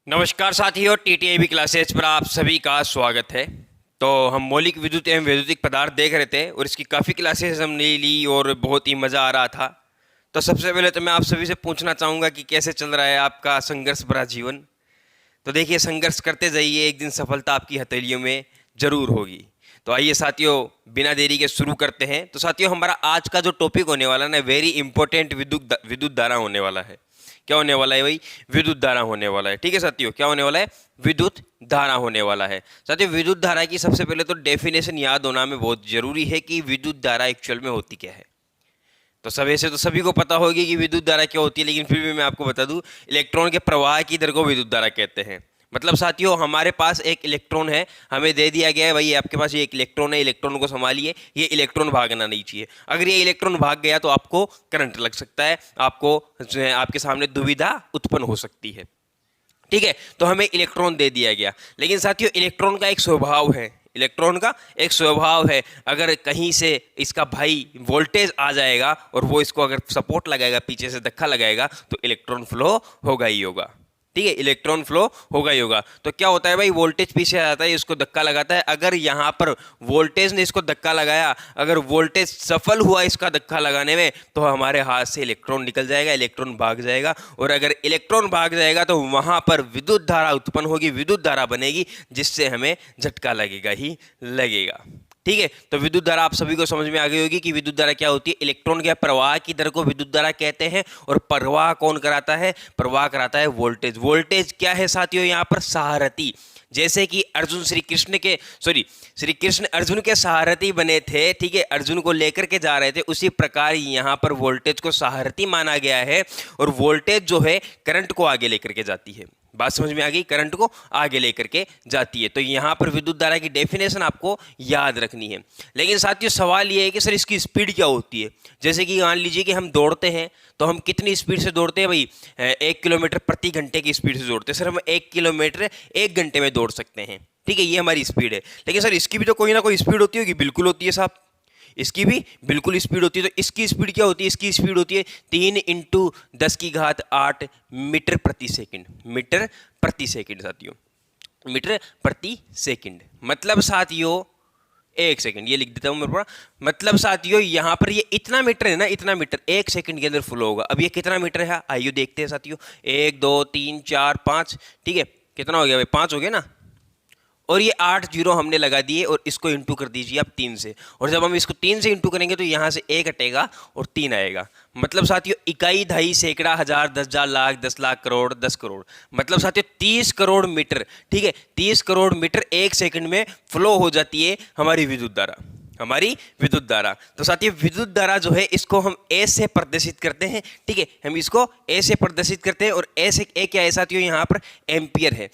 नमस्कार साथियों, टीटीआईबी क्लासेज पर आप सभी का स्वागत है। तो हम मौलिक विद्युत एवं वैद्युतिक पदार्थ देख रहे थे और इसकी काफ़ी क्लासेस हमने ली और बहुत ही मज़ा आ रहा था। तो सबसे पहले तो मैं आप सभी से पूछना चाहूँगा कि कैसे चल रहा है आपका संघर्ष भरा जीवन। तो देखिए, संघर्ष करते जाइए, एक दिन सफलता आपकी हथेलियों में जरूर होगी। तो आइए साथियों, बिना देरी के शुरू करते हैं। तो साथियों, हमारा आज का जो टॉपिक होने वाला है ना, वेरी इंपॉर्टेंट विद्युत धारा होने वाला है। क्या होने वाला है भाई? विद्युत धारा होने वाला है। ठीक है साथियों, क्या होने वाला है? विद्युत धारा होने वाला है। साथियों, विद्युत धारा की सबसे पहले तो डेफिनेशन याद होना हमें बहुत जरूरी है कि विद्युत धारा एक्चुअल में होती क्या है। तो सब ऐसे तो सभी को पता होगी कि विद्युत धारा क्या होती है, लेकिन फिर भी मैं आपको बता दूं, इलेक्ट्रॉन के प्रवाह की दर को विद्युत धारा कहते हैं। मतलब साथियों, हमारे पास एक इलेक्ट्रॉन है, हमें दे दिया गया है भाई आपके पास ये एक इलेक्ट्रॉन है, इलेक्ट्रॉन को संभालिए, ये इलेक्ट्रॉन भागना नहीं चाहिए। अगर ये इलेक्ट्रॉन भाग गया तो आपको करंट लग सकता है, आपको आपके सामने दुविधा उत्पन्न हो सकती है। ठीक है, तो हमें इलेक्ट्रॉन दे दिया गया, लेकिन साथियों इलेक्ट्रॉन का एक स्वभाव है, इलेक्ट्रॉन का एक स्वभाव है, अगर कहीं से इसका भाई वोल्टेज आ जाएगा और वो इसको अगर सपोर्ट लगाएगा, पीछे से धक्का लगाएगा, तो इलेक्ट्रॉन फ्लो होगा ही होगा। ठीक है, इलेक्ट्रॉन फ्लो होगा ही होगा। तो क्या होता है भाई, वोल्टेज पीछे आ जाता है, इसको धक्का लगाता है। अगर यहाँ पर वोल्टेज ने इसको धक्का लगाया, अगर वोल्टेज सफल हुआ इसका धक्का लगाने में, तो हमारे हाथ से इलेक्ट्रॉन निकल जाएगा, इलेक्ट्रॉन भाग जाएगा। और अगर इलेक्ट्रॉन भाग जाएगा तो वहां पर विद्युत धारा उत्पन्न होगी, विद्युत धारा बनेगी, जिससे हमें झटका लगेगा ही लगेगा। ठीक है, तो विद्युत धारा आप सभी को समझ में आ गई होगी कि विद्युत धारा क्या होती है। इलेक्ट्रॉन के प्रवाह की दर को विद्युत धारा कहते हैं। और प्रवाह कौन कराता है? प्रवाह कराता है वोल्टेज। वोल्टेज क्या है साथियों? यहाँ पर सहारथी। जैसे कि श्री कृष्ण अर्जुन के सहारथी बने थे, ठीक है, अर्जुन को लेकर के जा रहे थे, उसी प्रकार यहाँ पर वोल्टेज को सहारथी माना गया है। और वोल्टेज जो है करंट को आगे लेकर के जाती है। बात समझ में आ गई? करंट को आगे लेकर के जाती है। तो यहाँ पर विद्युत धारा की डेफिनेशन आपको याद रखनी है। लेकिन साथियों, सवाल ये है कि सर इसकी स्पीड क्या होती है? जैसे कि मान लीजिए कि हम दौड़ते हैं, तो हम कितनी स्पीड से दौड़ते हैं भाई? 1 किलोमीटर प्रति घंटे की स्पीड से दौड़ते हैं। सर हम 1 किलोमीटर 1 घंटे में दौड़ सकते हैं। ठीक है, ये हमारी स्पीड है। लेकिन सर इसकी भी तो कोई ना कोई स्पीड होती होगी। बिल्कुल होती है साहब, इसकी भी बिल्कुल स्पीड होती है। तो इसकी स्पीड क्या होती है? इसकी स्पीड होती है 3 × 10⁸ मीटर प्रति सेकंड। मीटर प्रति सेकंड साथियों, मीटर प्रति सेकंड। मतलब साथियों, एक सेकंड ये लिख देता हूं मेरे पास। मतलब साथियों, यहां पर ये इतना मीटर है ना, इतना मीटर 1 सेकंड के अंदर फ्लो होगा। अब ये कितना मीटर है? आइए देखते हैं साथियों। 1 2 3 4 5। ठीक है, कितना हो गया भाई? 5 हो गया ना। और ये 8 जीरो हमने लगा दिए और इसको इंटू कर दीजिए आप 3 से। और जब हम इसको 3 से इंटू करेंगे तो यहाँ से 1 हटेगा और 3 आएगा। मतलब साथियों, इकाई, दहाई, सैकड़ा, हजार, 10,000, लाख, 10 लाख, करोड़, 10 करोड़। मतलब साथियों 30 करोड़ मीटर। ठीक है, 30 करोड़ मीटर 1 सेकंड में फ्लो हो जाती है हमारी विद्युत धारा, हमारी विद्युत धारा। तो साथियों विद्युत धारा जो है, इसको हम ए से प्रदर्शित करते हैं। ठीक है, हम इसको ए से प्रदर्शित करते हैं। और ए से ए क्या है साथियों? यहाँ पर एम्पियर है,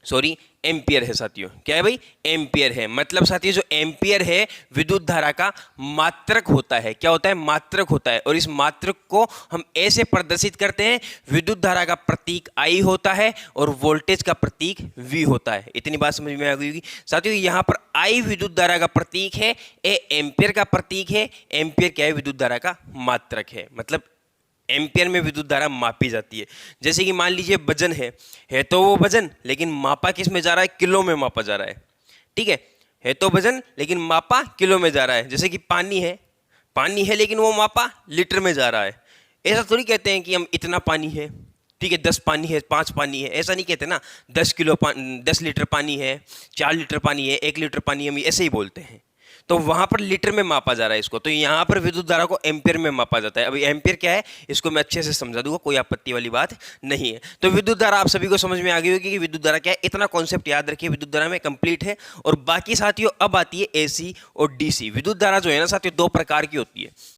सॉरी एम्पियर है साथियों। क्या है भाई? एम्पियर है। मतलब साथियों, जो एम्पियर है विद्युत धारा का मात्रक होता है। क्या होता है? मात्रक होता है। और इस मात्रक को हम ए से प्रदर्शित करते हैं। विद्युत धारा का प्रतीक आई होता है और वोल्टेज का प्रतीक वी होता है। इतनी बात समझ में आ गई होगी साथियों। यहाँ पर आई विद्युत धारा का प्रतीक है, ए एम्पियर का प्रतीक है। एम्पियर क्या है? विद्युत धारा का मात्रक है। मतलब एम्पियर में विद्युत धारा मापी जाती है। जैसे कि मान लीजिए वजन है तो वो वजन, लेकिन मापा किस में जा रहा है? किलो में मापा जा रहा है। ठीक है तो वजन, लेकिन मापा किलो में जा रहा है। जैसे कि पानी है लेकिन वो मापा लीटर में जा रहा है। ऐसा थोड़ी कहते हैं कि हम इतना पानी है, ठीक है, 10 पानी है, 5 पानी है, ऐसा नहीं कहते ना। 10 लीटर पानी है, 4 लीटर पानी है, 1 लीटर पानी, हम ऐसे ही बोलते हैं। तो वहां पर लीटर में मापा जा रहा है इसको। तो यहाँ पर विद्युत धारा को एम्पियर में मापा जाता है। अभी एम्पियर क्या है इसको मैं अच्छे से समझा दूंगा, कोई आपत्ति वाली बात नहीं है। तो विद्युत धारा आप सभी को समझ में आ गई होगी कि विद्युत धारा क्या है। इतना कॉन्सेप्ट याद रखिए, विद्युत धारा में कंप्लीट है। और बाकी साथियों अब आती है एसी और डीसी। विद्युत धारा जो है ना साथियों, 2 प्रकार की होती है।